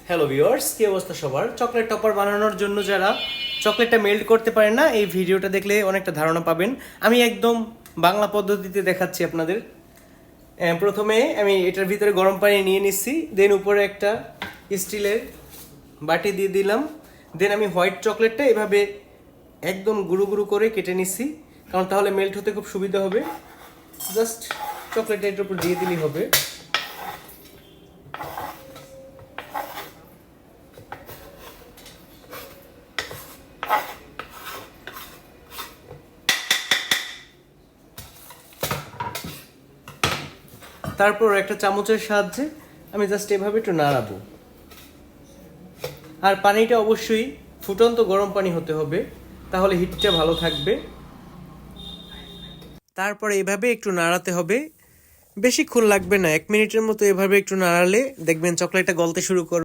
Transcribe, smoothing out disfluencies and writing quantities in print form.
Hello viewers, কি অবস্থা সবার? চকলেট টপার বানানোর জন্য যারা চকলেটটা মেল্ট করতে পারেন না, এই ভিডিওটা দেখলে অনেকটা ধারণা পাবেন। আমি একদম বাংলা পদ্ধতিতে দেখাচ্ছি আপনাদের। প্রথমে আমি এটার ভিতরে গরম পানি নিয়ে নিচ্ছি, দেন উপরে একটা স্টিলের বাটি দিয়ে দিলাম। দেন আমি হোয়াইট চকলেটটা এভাবে একদম গুঁড়ো গুঁড়ো করে কেটে নিচ্ছি, কারণ তাহলে মেল্ট হতে খুব সুবিধা হবে। জাস্ট চকলেটটা এটার উপর দিয়ে দিলেই হবে। তারপর একটা চামচের সাহায্যে আমি জাস্ট এভাবে একটু নাড়াবো। আর পানিটা অবশ্যই ফুটন্ত গরম পানি হতে হবে, তাহলে হিটটা ভালো থাকবে। তারপর এভাবে একটু নাড়াতে হবে, বেশিক্ষণ লাগবে না, 1 মিনিটের মতো এভাবে একটু নাড়ালে দেখবেন চকলেটটা গলতে শুরু করবে।